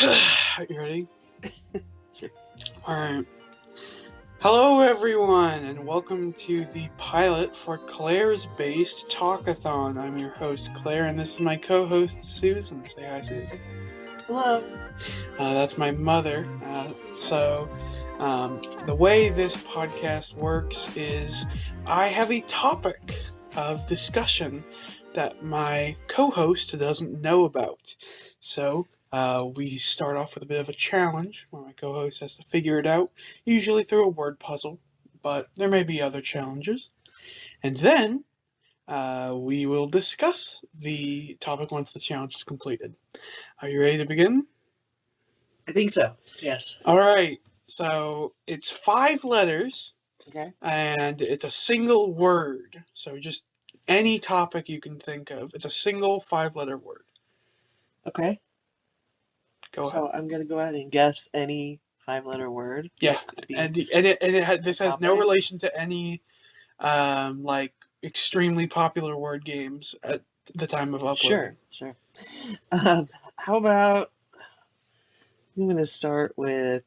You ready? Sure. Alright. Hello everyone, and welcome to the pilot for Claire's based Talkathon. I'm your host, Claire, and this is my co-host, Susan. Say hi, Susan. Hello. That's my mother. The way this podcast works is I have a topic of discussion that my co-host doesn't know about. So, we start off with a bit of a challenge where my co-host has to figure it out, usually through a word puzzle, but there may be other challenges. And then we will discuss the topic once the challenge is completed. Are you ready to begin? I think so. Yes. All right. So it's 5 letters. Okay. And it's a single word. So just any topic you can think of. It's a single 5-letter word. Okay. Go ahead. So I'm gonna go ahead and guess any 5-letter word. Yeah, this has no relation to any extremely popular word games at the time of uploading. Sure. How about I'm gonna start with.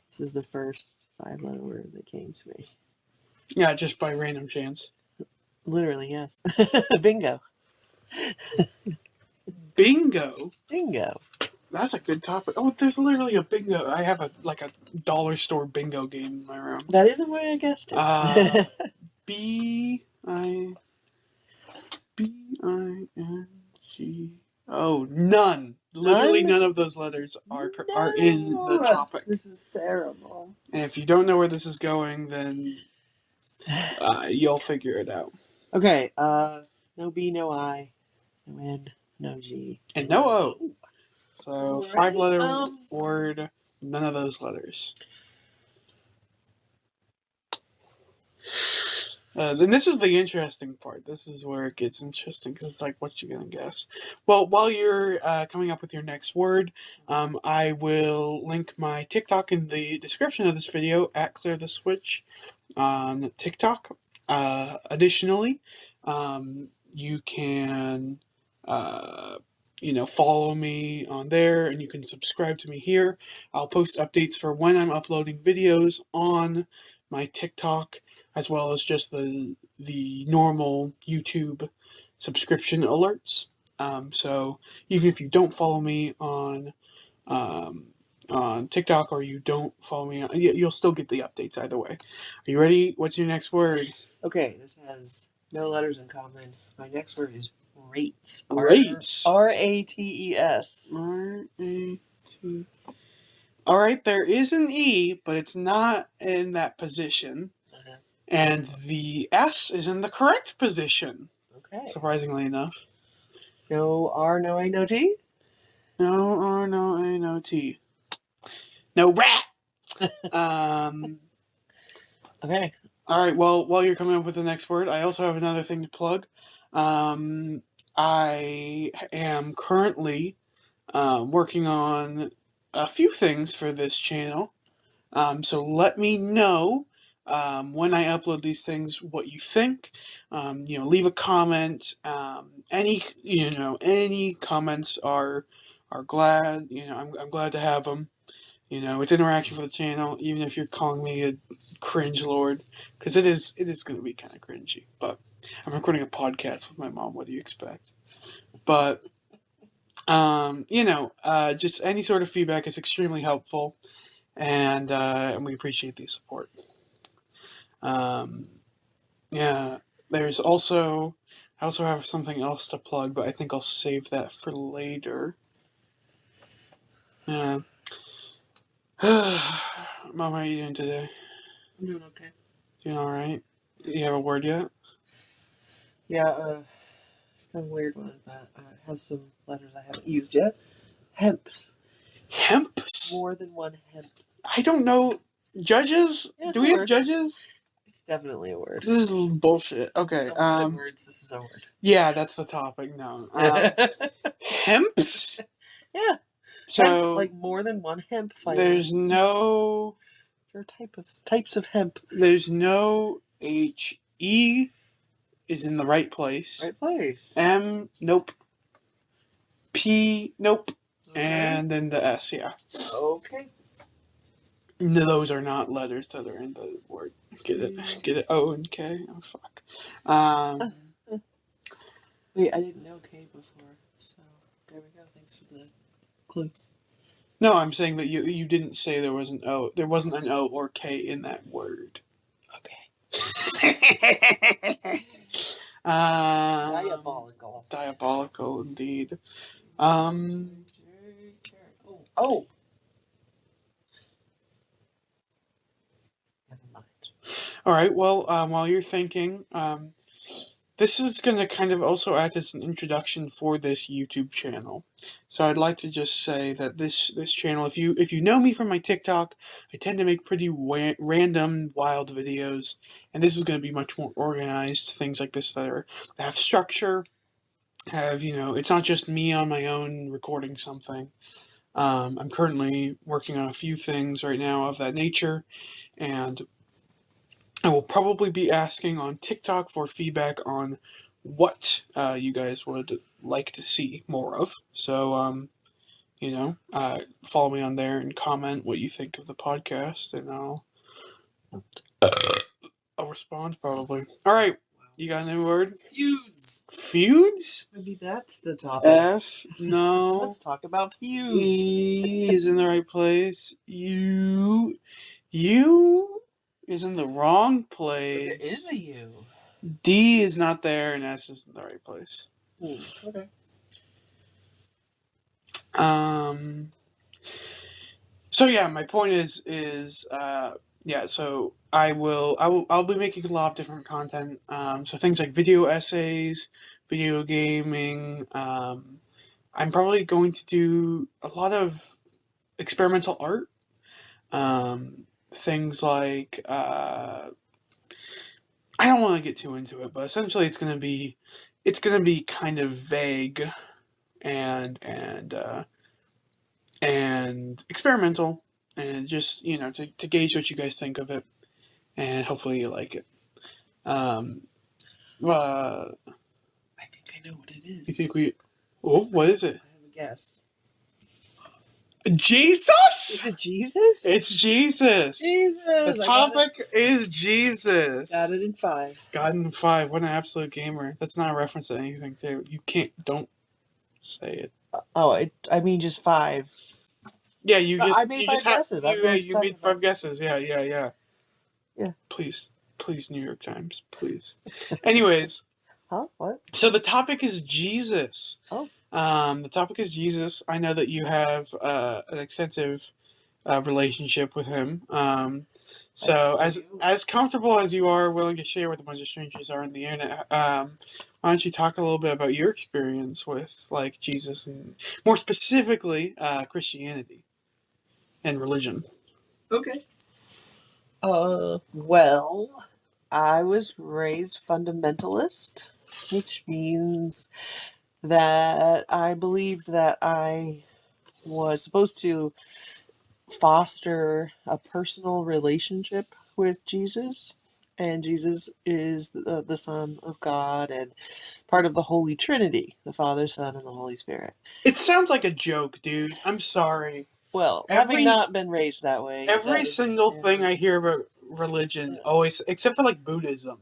This is the first 5-letter word that came to me. Yeah, just by random chance. Literally, yes. Bingo. Bingo? Bingo. That's a good topic. Oh, there's literally a bingo. I have a dollar store bingo game in my room. That isn't what I guessed it. B-I-N-G. Oh, none. Literally none of those letters are in the topic. This is terrible. And if you don't know where this is going, then you'll figure it out. Okay, no B, no I, no N, no G. And no O. So, Right, 5-letter word, none of those letters. Then this is the interesting part. This is where it gets interesting, because it's like, what you gonna guess? Well, while you're coming up with your next word, I will link my TikTok in the description of this video at Claire Theswitch on TikTok. Additionally, you can follow me on there, and you can subscribe to me here. I'll post updates for when I'm uploading videos on my TikTok, as well as just the normal YouTube subscription alerts. So even if you don't follow me on TikTok, or you don't follow me, you'll still get the updates either way. Are you ready? What's your next word? Okay, this has no letters in common. My next word is rates. Rates. R-A-T-E-S. R-A-T. All right, there is an E, but it's not in that position. Uh-huh. And the S is in the correct position. Okay. Surprisingly enough. No R, no A, no T? No R, no A, no T. No rat! Okay. All right, well, while you're coming up with the next word, I also have another thing to plug. I am currently working on a few things for this channel. So let me know when I upload these things what you think. Leave a comment. Any comments are glad. I'm glad to have them. It's interaction for the channel, even if you're calling me a cringe lord, because it is going to be kind of cringy. But I'm recording a podcast with my mom. What do you expect? But just any sort of feedback is extremely helpful, and we appreciate the support. There's also, I also have something else to plug, but I think I'll save that for later. Yeah. Mom, how are you doing today? I'm doing okay. Doing all right? You have a word yet? Yeah, it's kind of a weird one, but I have some letters I haven't used yet. Hemps. Hemps? More than one hemp. I don't know. Judges? Yeah, do we have judges? It's definitely a word. This is bullshit. Okay. Words, this is a word. Yeah, that's the topic. No. Hemps? Yeah. So hemp, like more than one hemp fiber. There's no. There are types of hemp. There's no H. E is in the right place. Right place. M, nope. P, nope. Okay. And then the S, yeah. Okay. No, those are not letters that are in the word. Get it? Get it? O and K? Oh, fuck. Wait, I didn't know K before, so there we go. Thanks for the clue. No, I'm saying that you didn't say there was an O. There wasn't an O or K in that word. Okay. Diabolical. Diabolical, indeed. Oh. Never mind. All right. Well, while you're thinking, this is going to kind of also act as an introduction for this YouTube channel. So I'd like to just say that this channel, if you know me from my TikTok, I tend to make pretty random, wild videos, and this is going to be much more organized. Things like this that have structure, it's not just me on my own recording something. I'm currently working on a few things right now of that nature, and I will probably be asking on TikTok for feedback on what you guys would like to see more of. So, follow me on there and comment what you think of the podcast, and I'll respond probably. All right, you got a new word? Feuds. Feuds? Maybe that's the topic. F? No. Let's talk about feuds. E is in the right place. U is in the wrong place. There is a U. D is not there, and S is in the right place. Okay. So yeah, my point is so I'll be making a lot of different content. So things like video essays, video gaming. I'm probably going to do a lot of experimental art. Things like I don't want to get too into it, but essentially it's gonna be kind of vague and experimental, and just to gauge what you guys think of it, and hopefully you like it. I think I know what it is. You think we? Oh, what is it? I have a guess. Jesus? Is it Jesus? It's Jesus. Jesus. The topic is Jesus. Got it in 5. Got it in 5. What an absolute gamer. That's not a reference to anything, too. You can't. Don't say it. I mean just 5. Yeah, you just. I made 5 guesses. You made 5 guesses. Yeah. Yeah. Please, New York Times, please. Anyways. Huh? What? So the topic is Jesus. Oh. The topic is Jesus. I know that you have an extensive relationship with him. So as comfortable as you are willing to share with a bunch of strangers are on the internet, why don't you talk a little bit about your experience with like Jesus and more specifically Christianity and religion? Okay. Well, I was raised fundamentalist, which means that I believed that I was supposed to foster a personal relationship with Jesus, and Jesus is the Son of God and part of the Holy Trinity, the Father, Son, and the Holy Spirit. It sounds like a joke, dude. I'm sorry. Well, having not been raised that way, every single thing I hear about religion always, except for like Buddhism,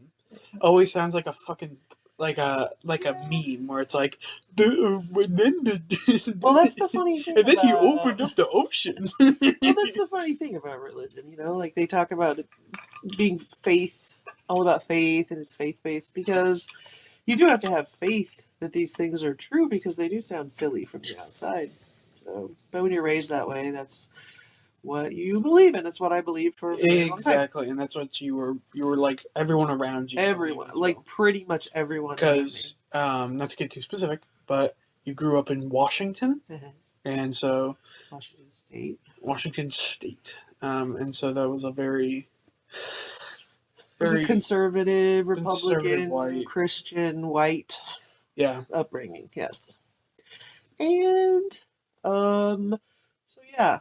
always sounds like a fucking like a meme where it's like well, that's the funny thing. And then he opened up the ocean. Well, that's the funny thing about religion, like they talk about it being all about faith, and it's faith-based, because you do have to have faith that these things are true, because they do sound silly from the outside. So, but when you're raised that way, that's what you believe, and that's what I believe for exactly, and that's what you were like. Everyone around you, like pretty much everyone. Because not to get too specific, but you grew up in Washington, and so Washington State, and so that was a very conservative, Republican, white. Christian, white, upbringing. Yes, and so yeah.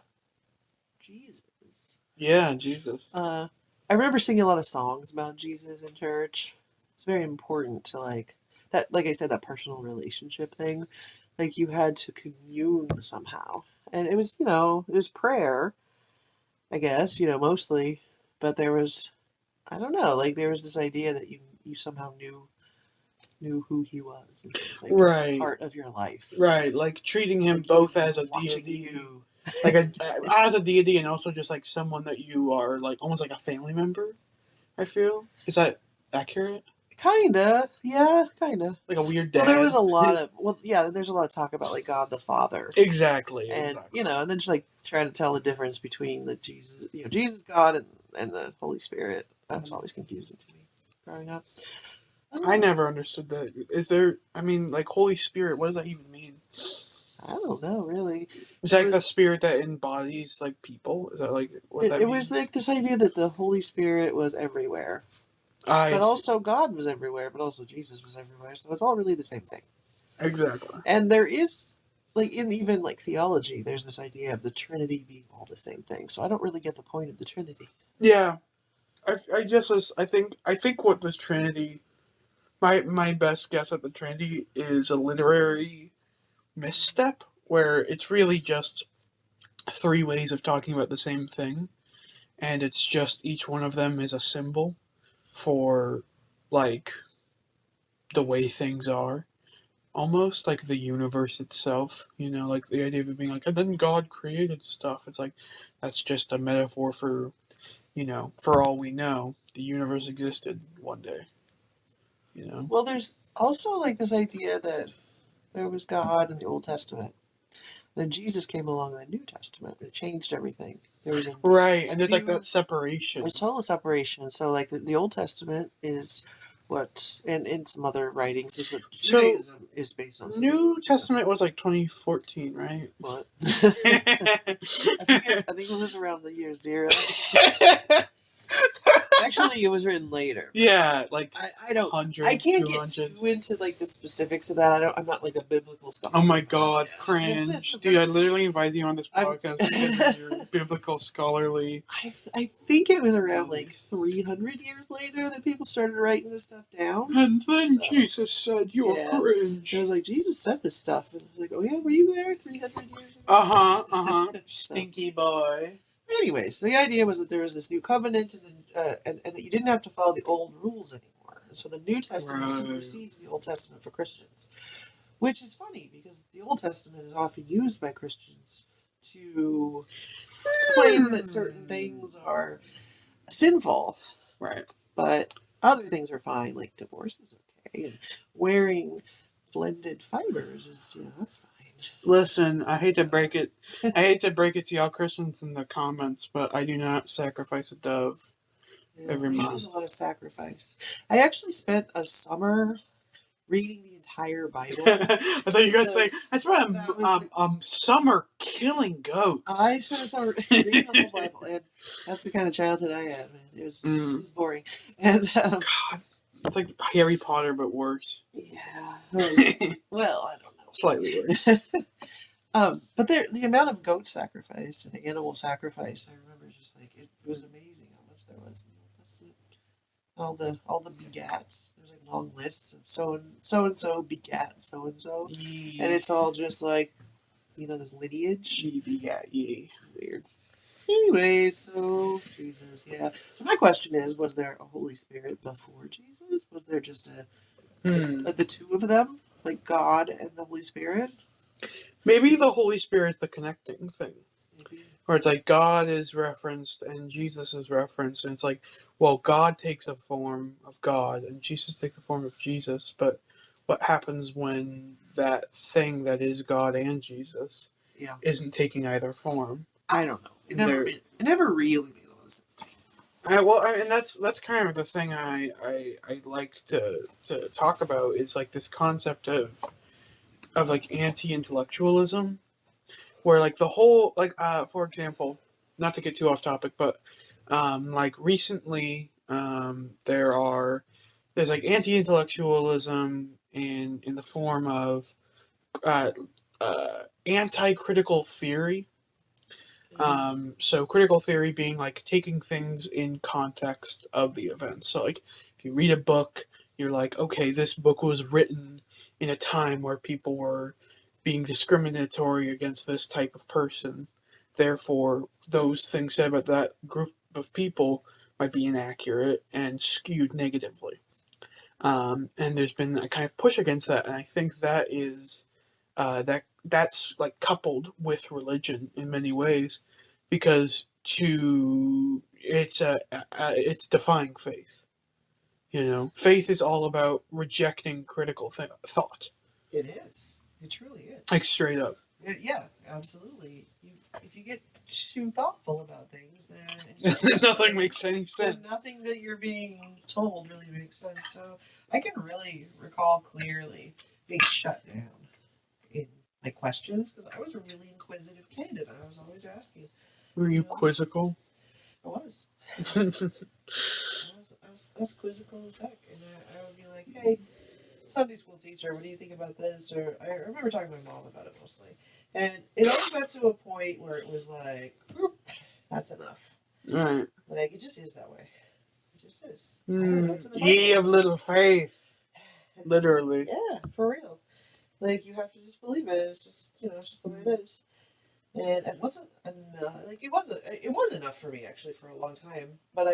Jesus. I remember singing a lot of songs about Jesus in church. It's very important to like that. Like I said, that personal relationship thing. like you had to commune somehow. And it was, it was prayer, I guess, mostly. But there was, I don't know, like there was this idea that you somehow knew who he was. And he was like Right. part of your life. Right. Like treating him Like both as a watching deity. you. Like as a deity, and also just like someone that you are like almost like a family member. I feel, is that accurate? Kinda, yeah, kinda. Like a weird dad. Well, there was a lot of there's a lot of talk about like God the Father, Exactly. and and then just like trying to tell the difference between the Jesus God and the Holy Spirit. That was always confusing to me growing up. I never understood that. Is there? I mean, like Holy Spirit. What does that even mean? I don't know, really. Is that like the spirit that embodies like people? Is that like what that means? It was like this idea that the Holy Spirit was everywhere, but also God was everywhere, but also Jesus was everywhere. So it's all really the same thing. Exactly. And there is, like, in even like theology, there's this idea of the Trinity being all the same thing. So I don't really get the point of the Trinity. Yeah, I think what the Trinity, my best guess at the Trinity is a literary misstep where it's really just three ways of talking about the same thing, and it's just each one of them is a symbol for like the way things are, almost like the universe itself, like the idea of it being like, and then God created stuff. It's like that's just a metaphor for, for all we know, the universe existed one day. Well, there's also like this idea that there was God in the Old Testament. Then Jesus came along in the New Testament and it changed everything. There was and there's like that separation. There's total separation. So like the Old Testament is what, and in some other writings, is what Judaism is based on. New Testament was like 2014, right? What? I think it was around the year 0. Actually, it was written later. Yeah, like I don't. 100, I can't 200. Get too into like the specifics of that. I'm not like a biblical scholar. Oh my god, cringe, dude! I literally invited you on this podcast because of your biblical scholarly. I think it was around like 300 years later that people started writing this stuff down. And then Jesus said, "You are cringe." I was like, Jesus said this stuff, and I was like, oh yeah, were you there 300 years ago? Stinky boy. Anyways, the idea was that there was this new covenant, and that you didn't have to follow the old rules anymore. And so the New Testament supersedes the Old Testament for Christians, which is funny because the Old Testament is often used by Christians to claim that certain things are sinful, right? But other things are fine, like divorce is okay, and wearing blended fibers is that's fine. Listen, I hate to break it. I hate to break it to y'all Christians in the comments, but I do not sacrifice a dove every month. There's a lot of sacrifice. I actually spent a summer reading the entire Bible. I thought you were gonna say I spent summer killing goats. I spent a summer reading the whole Bible, and that's the kind of childhood I had. Man, it was boring. And God, it's like Harry Potter but worse. Yeah. Well, I don't know. Slightly worse. But the amount of goat sacrifice and animal sacrifice, I remember just like it was amazing how much there was in the Old Testament. All the begats. There's like long lists of so and so begat so and so, and it's all just like this lineage. Begat ye. Weird. Anyways, so Jesus, yeah. So my question is: was there a Holy Spirit before Jesus? Was there just the two of them? Like God and the Holy Spirit? Maybe the Holy Spirit's the connecting thing. Maybe. Where it's like God is referenced and Jesus is referenced, and it's like, well, God takes a form of God and Jesus takes a form of Jesus, but what happens when that thing that is God and Jesus isn't taking either form? I don't know. It never really made a lot of sense to me. And that's kind of the thing I like to talk about is like this concept of like anti-intellectualism, where like the whole for example, not to get too off topic, but like recently there's like anti-intellectualism in the form of anti-critical theory. So critical theory being like taking things in context of the event. So like if you read a book, you're like, okay, this book was written in a time where people were being discriminatory against this type of person. Therefore, those things said about that group of people might be inaccurate and skewed negatively. And there's been a kind of push against that, and I think that is that's like coupled with religion in many ways, because it's defying faith. Faith is all about rejecting critical thought. It is. It truly is. Like straight up. Yeah, absolutely. If you get too thoughtful about things, then nothing makes any sense. Nothing that you're being told really makes sense. So I can really recall clearly being shut down in my questions because I was a really inquisitive kid and I was always asking. Were you quizzical? I was. I was quizzical as heck, and I would be like, "Hey, Sunday school teacher, what do you think about this?" Or I remember talking to my mom about it mostly, and it always got to a point where it was like, "That's enough." Right. Like it just is that way. It just is. Ye of little faith. Literally. Yeah, for real. Like you have to just believe it. It's just it's just the way it is. And it wasn't enough. Like it was enough for me actually for a long time. But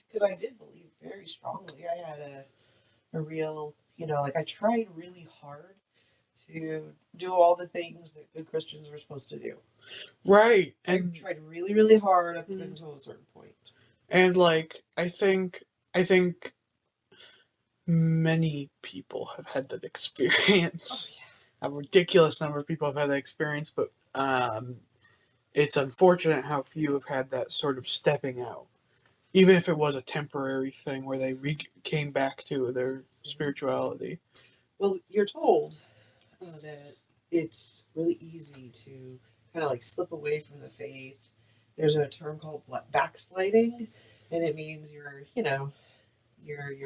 because I did believe very strongly. I had a real, I tried really hard to do all the things that good Christians were supposed to do. Right. And I tried really, really hard up until a certain point. And I think many people have had that experience. Oh, yeah. A ridiculous number of people have had that experience, but it's unfortunate how few have had that sort of stepping out. Even if it was a temporary thing where they came back to their spirituality. Well, you're told that it's really easy to kind of slip away from the faith. There's a term called backsliding, and it means you're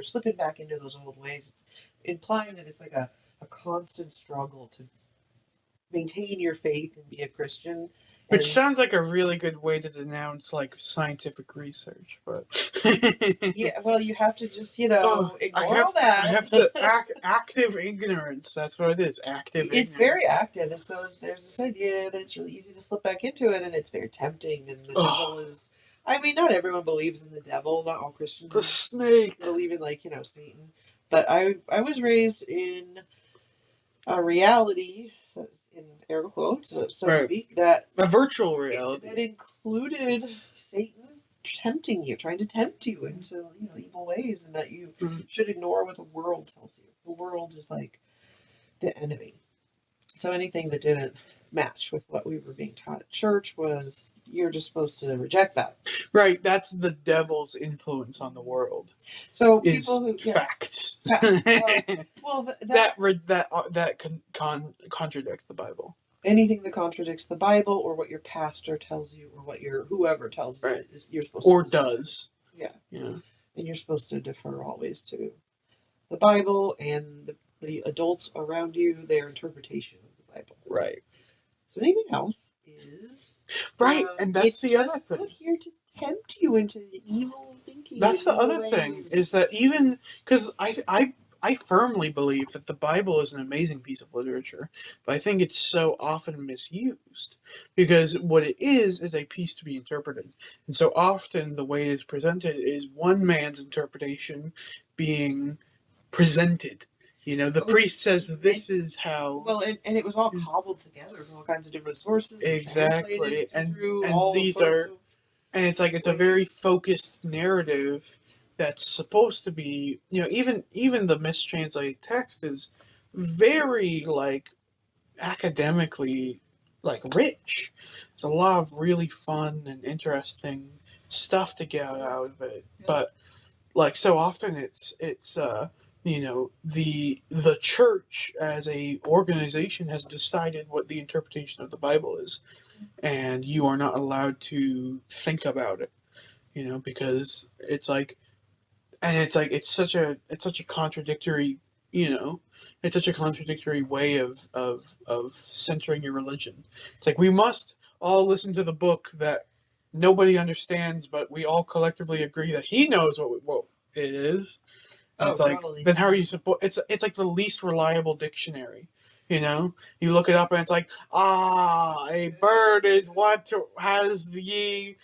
slipping back into those old ways. It's implying that it's like a constant struggle to maintain your faith and be a Christian. Which sounds like a really good way to denounce scientific research, but yeah, well, you have to just ignore all that. I have to active ignorance. That's what it is. Active. It's ignorance. Very active, and so there's this idea that it's really easy to slip back into it, and it's very tempting. And the devil is. I mean, not everyone believes in the devil. Not all Christians. The snake. Believe in Satan, but I was raised in a reality. In air quotes, so to speak, that a virtual reality that included Satan trying to tempt you into evil ways, and that you should ignore what the world tells you. The world is like the enemy. So anything that didn't match with what we were being taught at church you're just supposed to reject that. Right, that's the devil's influence on the world. So people facts. That contradicts the Bible. Anything that contradicts the Bible or what your pastor tells you or what whoever tells you you're supposed to does. Yeah. And you're supposed to defer always to the Bible and the adults around you, their interpretation of the Bible. Right. So anything else is right, and that's the other thing. Put here to tempt you into evil thinking. That's the other thing is that even because I firmly believe that the Bible is an amazing piece of literature, but I think it's so often misused because what it is a piece to be interpreted, and so often the way it is presented is one man's interpretation being presented. The priest says this is how. Well, and it was all cobbled together from all kinds of different sources. Exactly, and these are, and it's it's a very focused narrative that's supposed to be, even the mistranslated text is very academically rich. There's a lot of really fun and interesting stuff to get out of it, but so often it's the church as a organization has decided what the interpretation of the Bible is, and you are not allowed to think about it, because it's it's such a contradictory, it's such a contradictory way of centering your religion. It's we must all listen to the book that nobody understands, but we all collectively agree that he knows what it is. It's totally. Then how are you supposed? It's the least reliable dictionary, You know, you look it up and it's like, a bird is what has the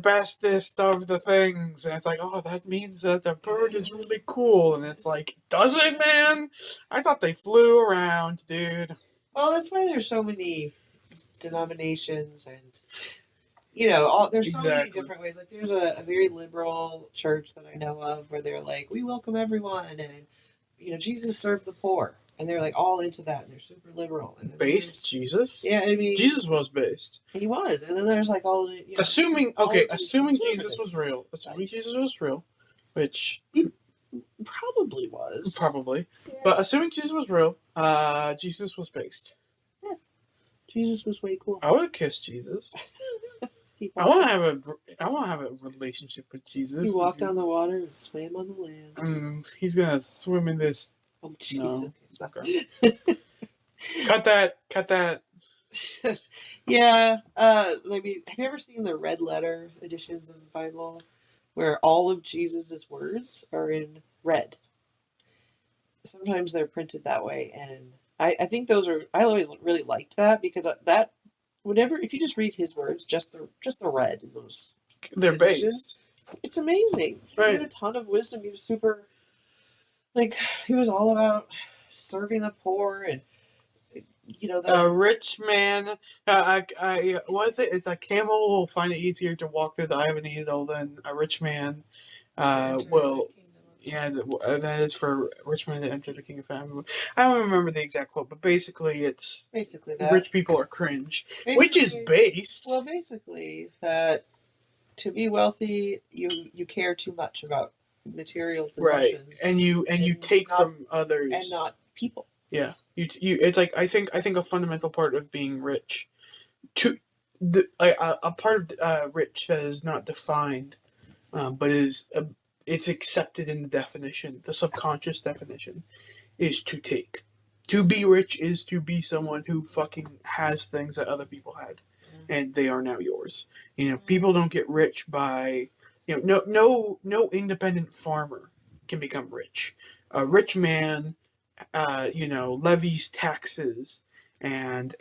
bestest of the things. And it's like, oh, that means that the bird is really cool. And it's like, does it, man? I thought they flew around, dude. Well, that's why there's so many denominations and there's so many Exactly. different ways. Like there's a very liberal church that I know of where they're like, we welcome everyone, and Jesus served the poor, and they're like all into that, and they're super liberal. And then Based Jesus? yeah, I mean, Jesus was based. he was, and then there's like all the Assuming Jesus was real. Nice. Jesus was real, which he probably was. Probably. Yeah. But assuming Jesus was real, Jesus was based. Yeah. Jesus was way cool. I would kiss Jesus. I want to have a relationship with Jesus. He walked on the water and swam on the land. He's gonna swim in this. Oh, jeez. No. Okay. Cut that. Yeah. I mean, have you ever seen the red letter editions of the Bible, where all of Jesus's words are in red? Sometimes they're printed that way, and I think those are. I always really liked that because that. Whenever, if you just read his words, just the red in those, they're based. It's amazing. Right. He had a ton of wisdom. He was super, he was all about serving the poor and, a rich man. Was it? It's a camel will find it easier to walk through the eye of a needle than a rich man. Will. Yeah, that is for rich men to enter the kingdom of heaven. I don't remember the exact quote, but basically it's that. Rich people are cringe, which is based. Well, basically that to be wealthy, you care too much about material possessions, right? And you take from others and not people. Yeah, you. It's like I think a fundamental part of being rich, a part of rich that is not defined, but is. It's accepted in the definition, the subconscious definition, is to take. To be rich is to be someone who fucking has things that other people had, and they are now yours. People don't get rich by, no independent farmer can become rich. A rich man, levies taxes and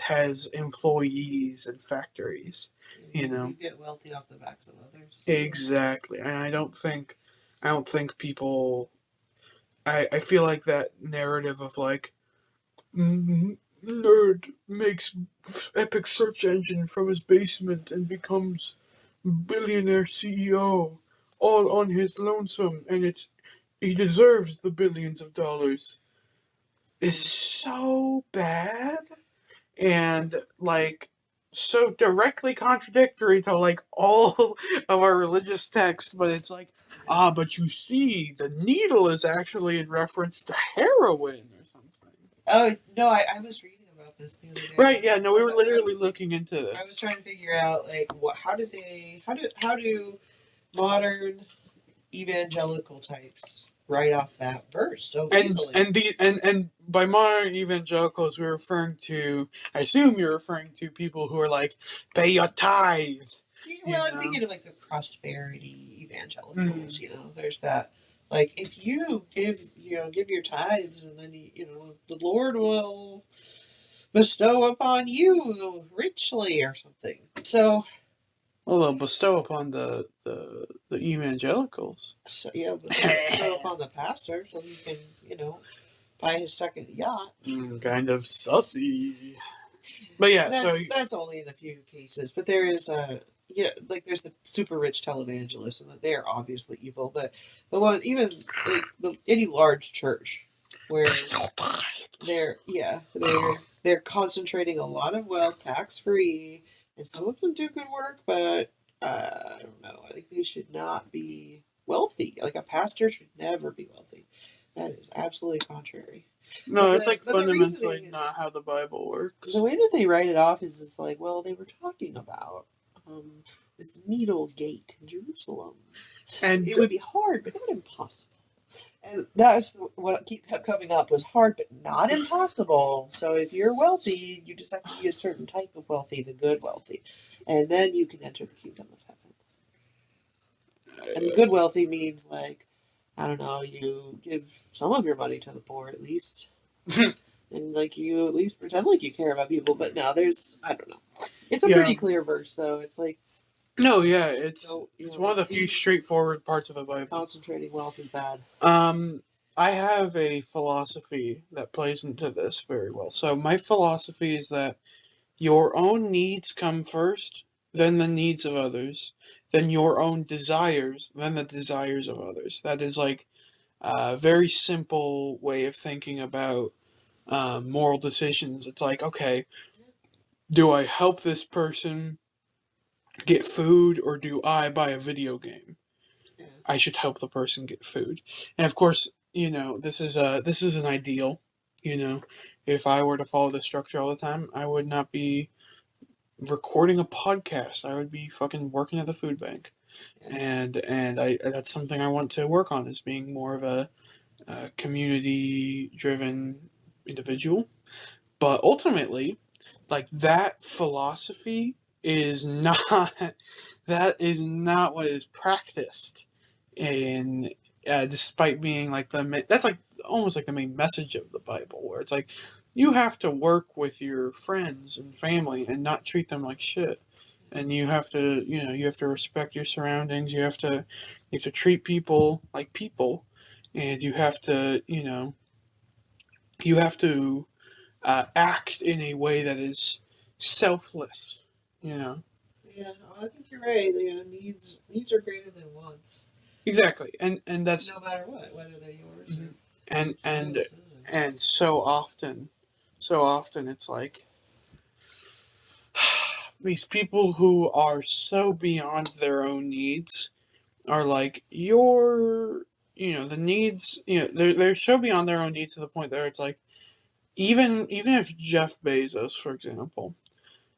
has employees and factories. You get wealthy off the backs of others. Exactly, and I don't think people. I feel like that narrative of like, nerd makes epic search engine from his basement and becomes billionaire CEO all on his lonesome, and he deserves the billions of dollars. Is so bad, and so directly contradictory to all of our religious texts, but it's like, but you see, the needle is actually in reference to heroin or something. Oh no, I was reading about this the other day. Right? Yeah. No, we were literally looking into this. I was trying to figure out how do modern evangelical types write off that verse so easily? And by modern evangelicals, we're referring to. I assume you're referring to people who are like, pay your tithe. Well, I'm thinking of the prosperity evangelicals. There's that. If you give your tithes, and then the Lord will bestow upon you richly or something. So. Well, they'll bestow upon the evangelicals. So, yeah, bestow upon the pastor so he can, buy his second yacht. Kind of sussy. But yeah, that's only in a few cases. But there is there's the super rich televangelists, and they are obviously evil. But the one, even any large church where they're concentrating a lot of wealth tax free. And some of them do good work, but I don't know. I think they should not be wealthy. A pastor should never be wealthy. That is absolutely contrary. No, it's fundamentally not how the Bible works. The way that they write it off is it's they were talking about this needle gate in Jerusalem. And it would be hard, but not impossible. And that's what kept coming up was hard, but not impossible. So if you're wealthy, you just have to be a certain type of wealthy, the good wealthy. And then you can enter the kingdom of heaven. And the good wealthy means I don't know, you give some of your money to the poor at least. And like you at least pretend like you care about people, but no, I don't know. It's a Yeah. pretty clear verse though. It's like No, yeah, it's don't one of the few straightforward parts of the Bible. Concentrating wealth is bad. I have a philosophy that plays into this very well. So my philosophy is that your own needs come first, then the needs of others, then your own desires, then the desires of others. That is like a very simple way of thinking about moral decisions. It's like, okay, do I help this person get food or do I buy a video game? Yeah. I should help the person get food. And of course, this is an ideal. If I were to follow this structure all the time, I would not be recording a podcast. I would be fucking working at the food bank. And I that's something I want to work on, is being more of a community driven individual. But ultimately, like, that philosophy is not that is not what is practiced in despite being like that's like almost like the main message of the Bible, where it's like you have to work with your friends and family and not treat them like shit, and you have to respect your surroundings. You have to treat people like people, and you have to act in a way that is selfless. Yeah, I think you're right. Needs are greater than wants. Exactly, and that's no matter what, whether they're yours mm-hmm. or and so often it's like these people who are so beyond their own needs are like the needs, they're so beyond their own needs to the point where it's like, even if Jeff Bezos, for example,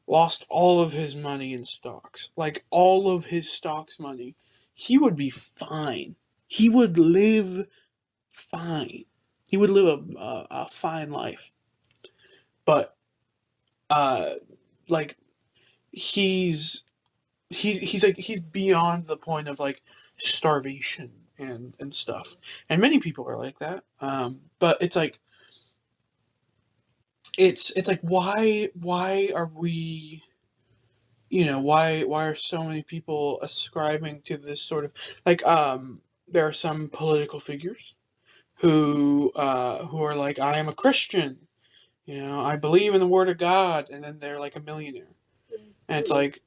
lost all of his money in stocks, like all of his stocks money, he would be fine. He would live fine. He would live a fine life. But like he's beyond the point of like starvation and stuff. And many people are like that. But it's like it's like, why are we, why are so many people ascribing to this sort of like, there are some political figures who are like, I am a Christian, I believe in the word of God, and then they're like a millionaire. And it's like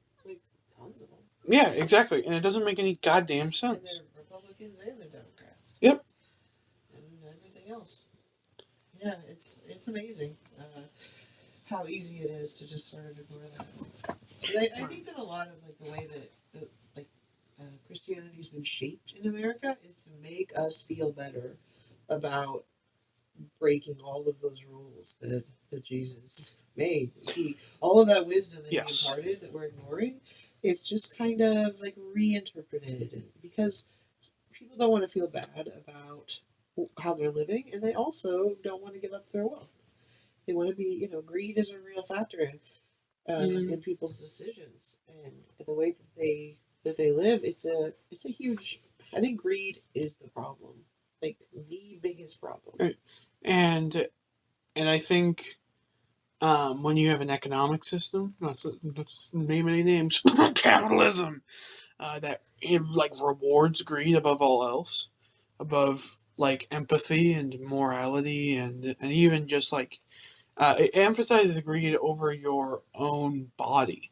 tons of them. Yeah, exactly. And it doesn't make any goddamn sense. And they're Republicans and they're Democrats. Yep. And everything else. Yeah, it's amazing how easy it is to just sort of ignore that. But I think that a lot of like the way that Christianity's been shaped in America is to make us feel better about breaking all of those rules that Jesus made. All of that wisdom that he imparted that we're ignoring, it's just kind of like reinterpreted because people don't want to feel bad about how they're living, and they also don't want to give up their wealth. They want to be, greed is a real factor in people's decisions and the way that they live. It's a huge. I think greed is the problem, like the biggest problem. And I think when you have an economic system, let's name any names, capitalism, that like rewards greed above all else, above like empathy and morality, and even just like it emphasizes greed over your own body,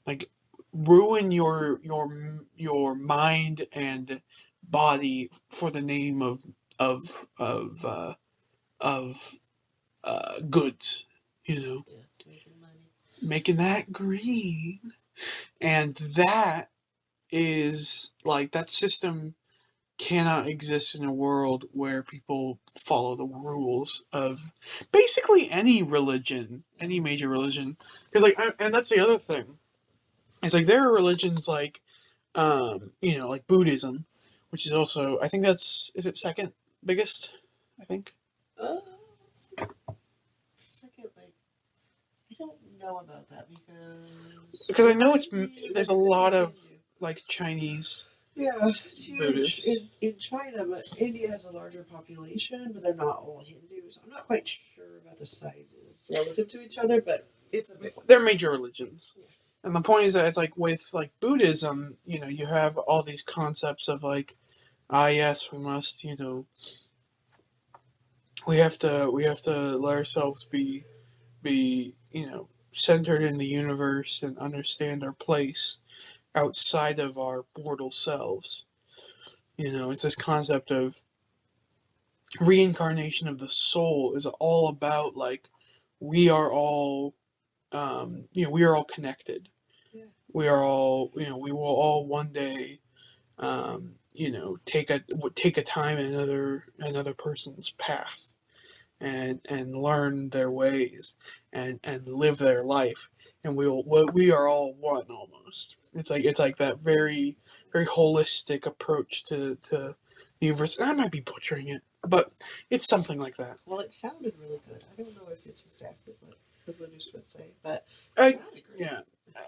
like ruin your mind and body for the name of of uh, of goods, Making money, making that green, and that is like, that system cannot exist in a world where people follow the rules of basically any religion, any major religion. Because and that's the other thing. It's like there are religions like, like Buddhism, which is also, I think is it second biggest? I think. Second, I don't know about that because I know there's a lot of like Chinese. Yeah, it's huge in China, but India has a larger population, but they're not all Hindus. I'm not quite sure about hypothesizes relative to each other, but it's a big one. They're major religions. Yeah. And the point is that it's like with like Buddhism, you have all these concepts of like, yes, we must, we have to let ourselves be centered in the universe and understand our place outside of our mortal selves. It's this concept of reincarnation of the soul is all about like we are all we are all connected. Yeah. We are all we will all one day take a time in another person's path and learn their ways and live their life, and we are all one almost. It's like that very very holistic approach to the universe. I might be butchering it, but it's something like that. Well, it sounded really good. I don't know if it's exactly what the Buddhists would say, but it sounded great. Yeah.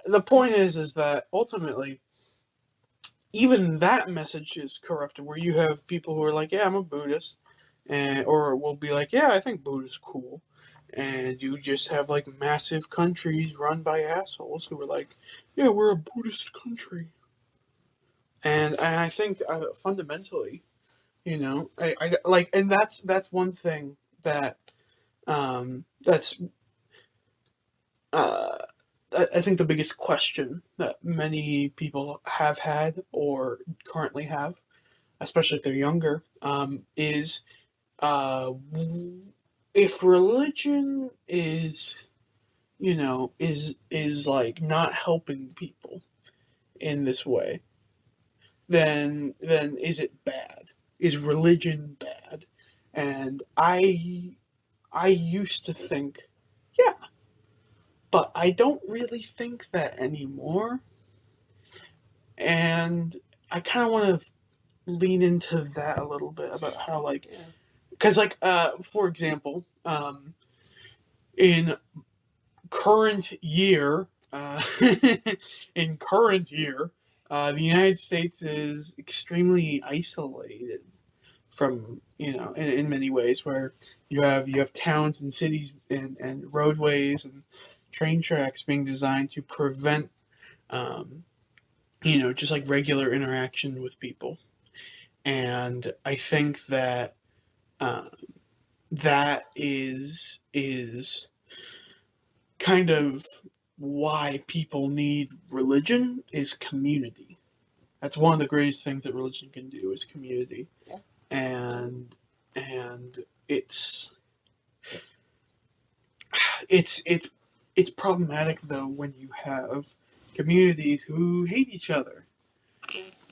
The point is that ultimately, even that message is corrupted, where you have people who are like, yeah, I'm a Buddhist, or will be like, yeah, I think Buddha's cool. And you just have like massive countries run by assholes who are like, yeah, we're a Buddhist country. And I think fundamentally, I like, and that's one thing that that's I think the biggest question that many people have had or currently have, especially if they're younger, is if religion is like not helping people in this way, then is it bad? Is religion bad? And I used to think, yeah, but I don't really think that anymore. And I kind of want to lean into that a little bit about how, like, because, like, for example, in current year, in current year, the United States is extremely isolated from in many ways, where you have towns and cities and roadways and train tracks being designed to prevent just like regular interaction with people. And I think that that is kind of why people need religion, is community. That's one of the greatest things that religion can do, is community. Yeah. And it's it's problematic though when you have communities who hate each other.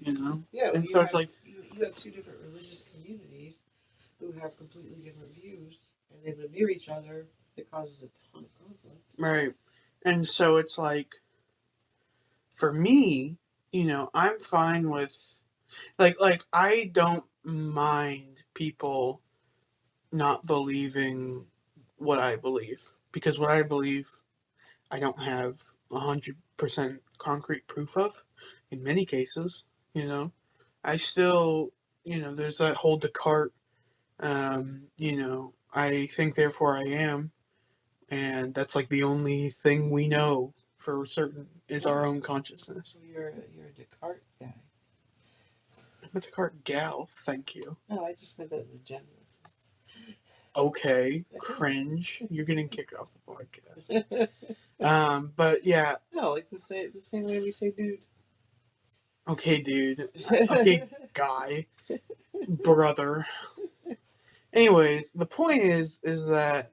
Yeah, well, and so it's like you have two different religious communities who have completely different views, and they live near each other. It causes a ton of conflict. Right. And so it's like, for me, I'm fine with like I don't mind people not believing what I believe, because what I believe I don't have 100% concrete proof of in many cases. I still, there's that whole Descartes, I think therefore I am, and that's like the only thing we know for certain is our own consciousness. So you're a Descartes guy. I'm a Descartes gal, thank you. No, I just meant that in the general sense. Okay, cringe. You're getting kicked off the podcast. But yeah. No, like the same way we say dude. Okay, dude. Okay, guy. Brother. Anyways, the point is that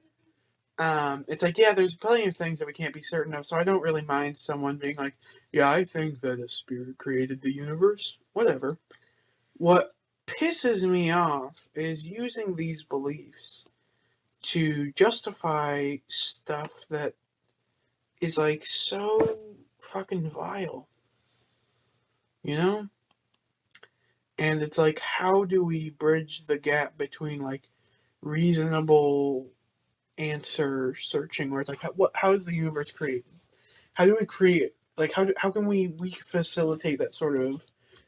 it's like, yeah, there's plenty of things that we can't be certain of, so I don't really mind someone being like, yeah, I think that a spirit created the universe. Whatever. What pisses me off is using these beliefs to justify stuff that is like so fucking vile. And it's like, how do we bridge the gap between like reasonable answer searching, where it's like, how is the universe created? How do we create, like, how can we facilitate that sort of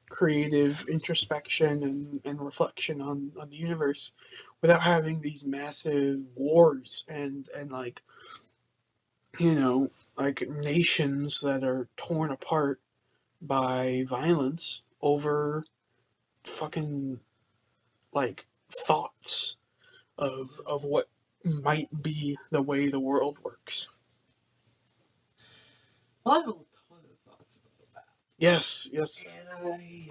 creative introspection and reflection on the universe without having these massive wars and like, you know, like nations that are torn apart by violence over fucking like thoughts of what might be the way the world works. Well, I have a ton of thoughts about that. Yes. And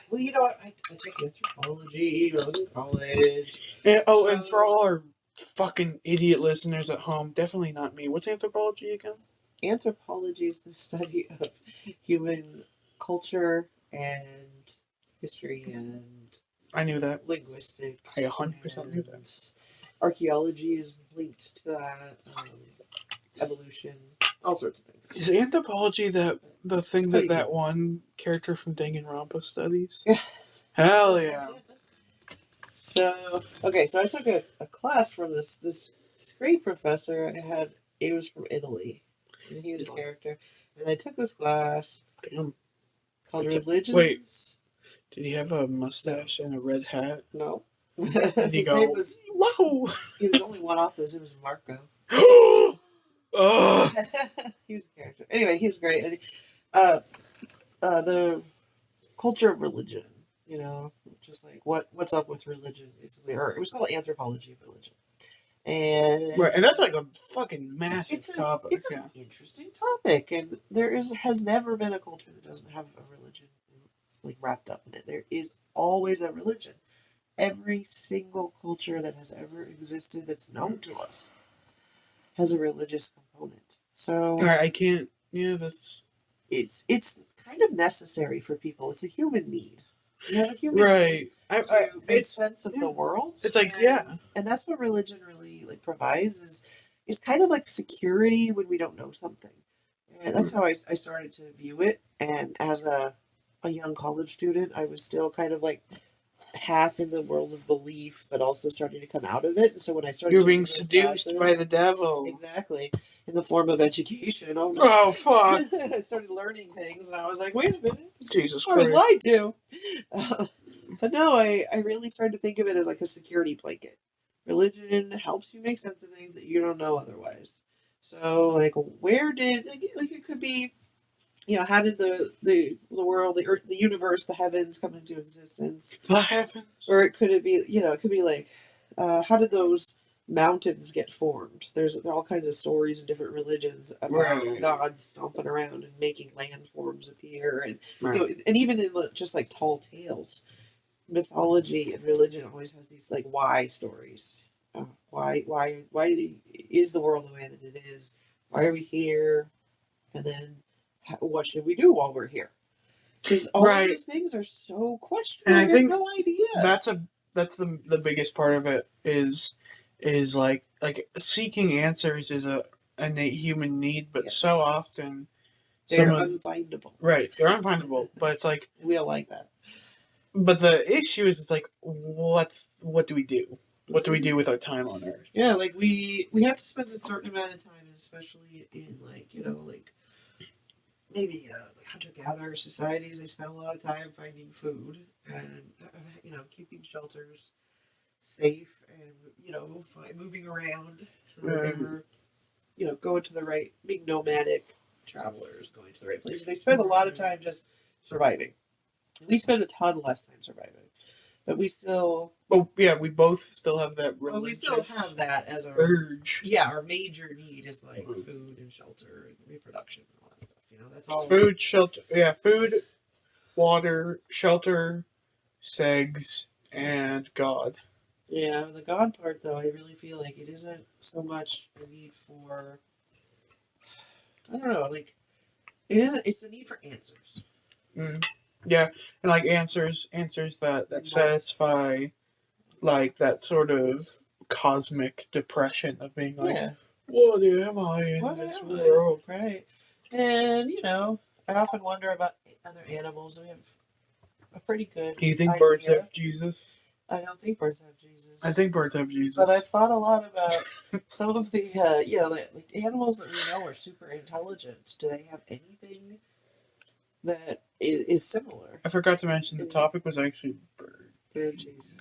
well, you know what? I took anthropology when I was in college. And for all our fucking idiot listeners at home, definitely not me. What's anthropology again? Anthropology is the study of human culture and history and I knew that. linguistics. I 100% knew that. Archaeology is linked to that. Evolution, all sorts of things. Is anthropology the thing Study that humans. one character from Danganronpa studies? Yeah. Hell yeah. So I took a class from this great professor. He was from Italy, and he was a character. And I took this class Damn. called Religions. Wait. Did he have a mustache and a red hat? No. And His name was, whoa! he was only one off. His name was Marco. Ugh. He was a character. Anyway, he was great. And, the culture of religion, you know, just like what's up with religion, basically. Or it was called anthropology of religion. And Right, and that's like a fucking massive topic. It's an interesting topic, and has never been a culture that doesn't have a religion like wrapped up in it. There is always a religion. Every single culture that has ever existed that's known to us has a religious component. So I can't. Yeah, that's. It's kind of necessary for people. It's a human need. You have a human right. need to make sense of the world. It's like and that's what religion really like provides is kind of like security when we don't know something. And that's how I started to view it. And as a young college student, I was still kind of like half in the world of belief, but also starting to come out of it. And so when I started, you're being seduced by the devil. Exactly, in the form of education. Oh fuck! I started learning things, and I was like, wait a minute, Jesus I Christ! was lied to. But no, I really started to think of it as like a security blanket. Religion helps you make sense of things that you don't know otherwise. So like, where did like it could be, you know, how did the world, the earth, the universe, the heavens come into existence? The heavens. Or it could be, you know, it could be like, how did those mountains get formed? There are all kinds of stories in different religions about God stomping around and making landforms appear, and you know, and even in just like tall tales, mythology and religion always has these like why stories. Why is the world the way that it is? Why are we here? And then what should we do while we're here? Because all of these things are so questionable. And I think no idea. That's the biggest part of it is like seeking answers is a innate human need, but so often they're unfindable. Right, they're unfindable. But it's like we don't like that. But the issue is, it's like, what do we do? What do we do with our time on Earth? Yeah, like we have to spend a certain amount of time, especially in like, you know, like maybe like hunter-gatherer societies. They spend a lot of time finding food and you know, keeping shelters safe and, you know, moving around so that they were, you know, going to the right, being nomadic travelers, going to the right place. They spend a lot of time just surviving. We spend a ton less time surviving, but we still. Oh yeah, we both still have that religious. Well, we still have that as our urge. Yeah, our major need is like food and shelter and reproduction and all that stuff. You know, that's all. Food, shelter. Yeah, food, water, shelter, sex, and God. Yeah, the God part though, I really feel like it isn't so much a need for. I don't know, like it isn't. It's the need for answers. Yeah, and like answers that satisfy, like that sort of cosmic depression of being like, what am I in this world? Right. And you know, I often wonder about other animals. We have a pretty good. Do you think birds have Jesus? I don't think birds have Jesus. I think birds have Jesus. But I've thought a lot about some of the, you know, like animals that we know are super intelligent. Do they have anything that is similar. I forgot to mention the topic was actually Bird Jesus.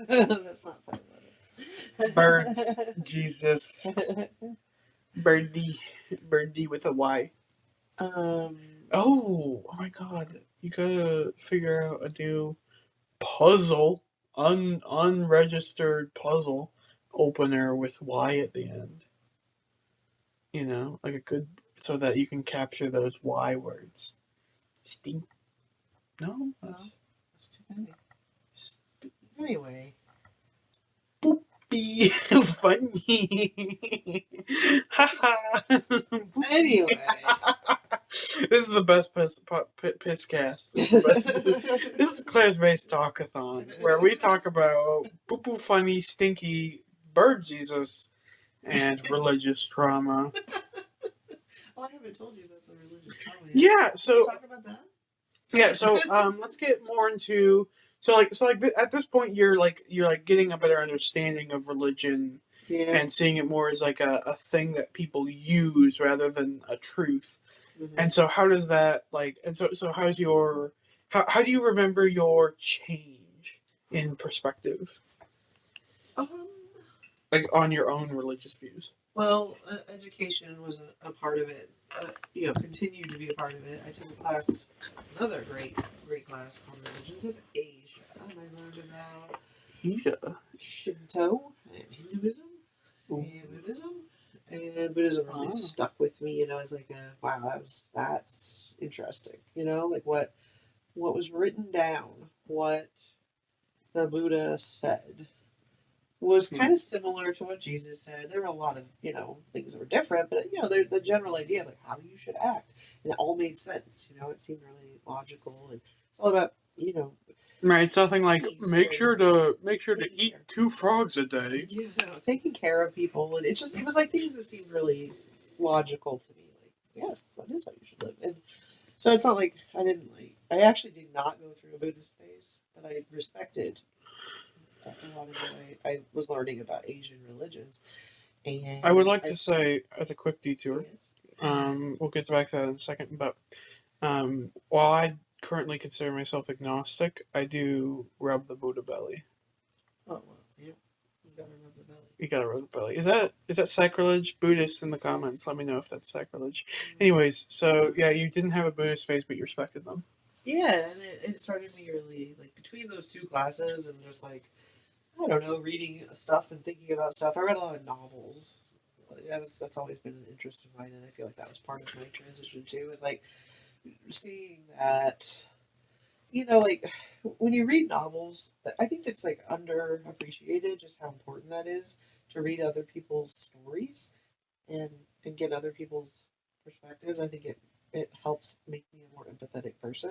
That's not funny. birds. Jesus. Birdie with a Y. Oh my God! You gotta figure out a new puzzle, unregistered puzzle opener with Y at the end. You know, like a good, so that you can capture those Y words. Stink. No, that's too many. Anyway. Boopy. Funny. Haha. Anyway. This is the best piss cast. This is Claire's Base Talkathon, where we talk about poo-poo funny, stinky bird Jesus and religious trauma. Oh, I haven't told you about the religious trauma yet. Yeah, so talk about that. Yeah, so let's get more into at this point you're getting a better understanding of religion and seeing it more as like a thing that people use rather than a truth. Mm-hmm. And so how does that how's your how do you remember your change in perspective? Like on your own religious views. Well, education was a part of it. Continued to be a part of it. I took a class, another great class on religions of Asia. And I learned about Asia, Shinto, and Hinduism, and Buddhism. And Buddhism really stuck with me. I was like, wow, that's interesting. Like what was written down, what the Buddha said, was kind of similar to what Jesus said. There were a lot of, things that were different, but, there's the general idea of like how you should act. And it all made sense. It seemed really logical. And it's all about, right. It's nothing like make sure to eat 2 frogs a day. Taking care of people. And it was like things that seemed really logical to me. Like, yes, that is how you should live. And so it's not like I actually did not go through a Buddhist phase, but I respected a lot of what I was learning about Asian religions. And I would like to say, as a quick detour, we'll get back to that in a second, but while I currently consider myself agnostic, I do rub the Buddha belly. Oh, well, yeah. You gotta rub the belly. You gotta rub the belly. Is that sacrilege? Buddhists in the comments, let me know if that's sacrilege. Anyways, so yeah, you didn't have a Buddhist phase, but you respected them. Yeah, and it started me early, like between those 2 classes and just like, I don't know, reading stuff and thinking about stuff. I read a lot of novels. That's always been an interest of mine, and I feel like that was part of my transition too. Is like seeing that, like when you read novels, I think it's like underappreciated just how important that is to read other people's stories and get other people's perspectives. I think it helps make me a more empathetic person.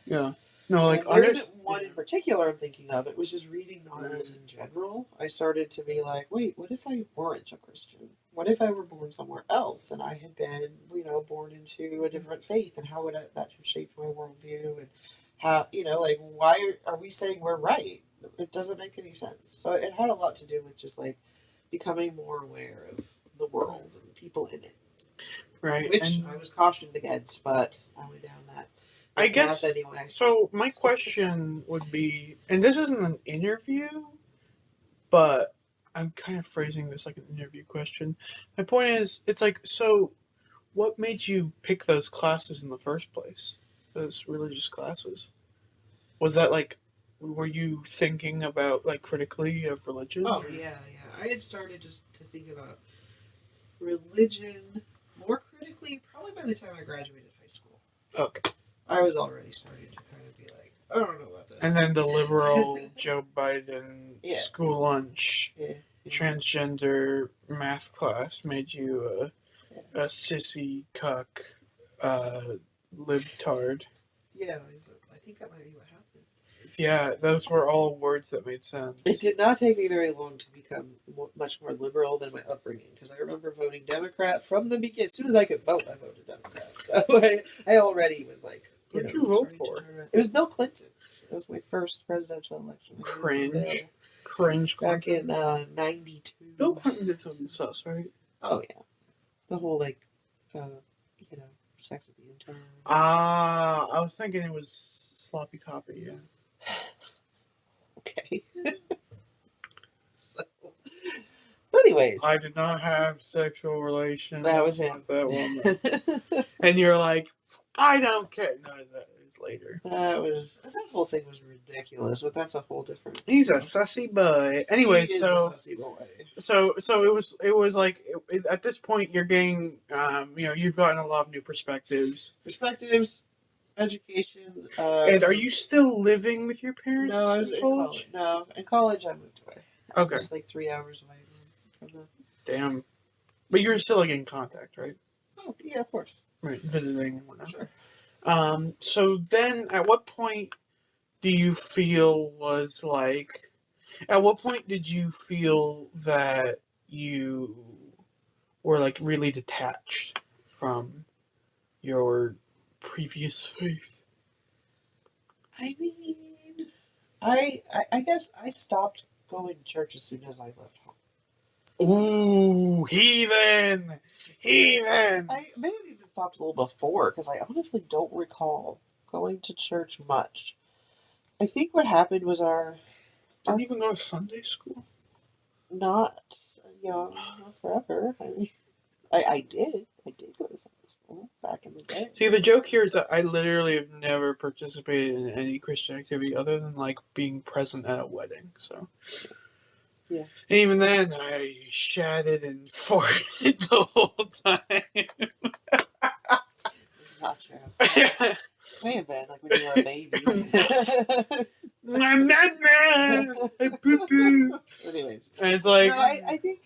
Yeah. No, like there isn't one in particular I'm thinking of. It was just reading novels in general. I started to be like, wait, what if I weren't a Christian? What if I were born somewhere else and I had been, born into a different faith, and how would that have shaped my worldview? And how, like, why are we saying we're right? It doesn't make any sense. So it had a lot to do with just like becoming more aware of the world and people in it. Right. Which I was cautioned against, but I went down that. I guess anyway. So my question would be, and this isn't an interview, but I'm kind of phrasing this like an interview question. My point is, it's like, so what made you pick those classes in the first place? Those religious classes? Was that like, were you thinking about like critically of religion? Oh, yeah. I had started just to think about religion more critically probably by the time I graduated high school. Okay. I was already starting to kind of be like, I don't know about this. And then the liberal Joe Biden school lunch, transgender math class made you a sissy cuck, libtard. Yeah, I think that might be what happened. Yeah, those were all words that made sense. It did not take me very long to become much more liberal than my upbringing, because I remember voting Democrat from the beginning. As soon as I could vote, I voted Democrat. So I already was like, who'd you vote for? It was Bill Clinton. It was my first presidential election. Cringe. Back in 92. Bill Clinton did something sus, right? Oh, yeah. The whole, sex with the intern. I was thinking it was sloppy toppy, yeah. Okay. So, but anyways. I did not have sexual relations That was him. with that woman. And you're like, I don't care. No, that is later. That whole thing was ridiculous, but that's a whole different. He's a sussy boy. Anyway, He is a sussy boy. So it was like at this point you're getting you've gotten a lot of new perspectives, education. And are you still living with your parents? No, I was in college. No, in college I moved away. Okay, it's like 3 hours away from the. Damn, but you're still like in contact, right? Oh yeah, of course. Right, visiting and whatnot. Sure. So then, at what point do you feel was like? At what point did you feel that you were like really detached from your previous faith? I mean, I guess I stopped going to church as soon as I left home. Ooh, heathen! Heathen! I may have even stopped a little before, because I honestly don't recall going to church much. I think what happened was Didn't even go to Sunday school? Not forever. I mean, I did go to Sunday school back in the day. See, the joke here is that I literally have never participated in any Christian activity other than like being present at a wedding. So, yeah. And even then, I shatted and farted the whole time. It's not true. It may have been like when you were a baby. I'm not man. I poo poo. Anyways, and it's like I think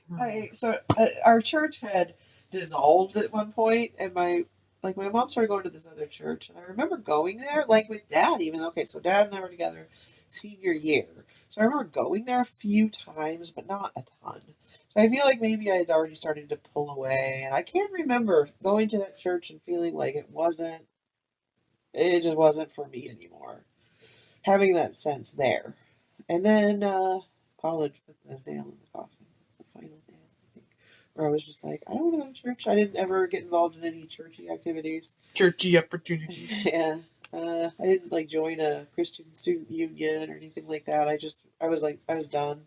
our church had dissolved at one point, and my mom started going to this other church, and I remember going there like with Dad. Even so Dad and I were together senior year, so I remember going there a few times, but not a ton. So I feel like maybe I had already started to pull away, and I can't remember going to that church and feeling like it just wasn't for me anymore. Having that sense there. And then college put the nail in the coffin, the final nail, I think. Where I was just like, I don't want to go to church. I didn't ever get involved in any churchy activities. Churchy opportunities. Yeah. I didn't like join a Christian student union or anything like that. I was done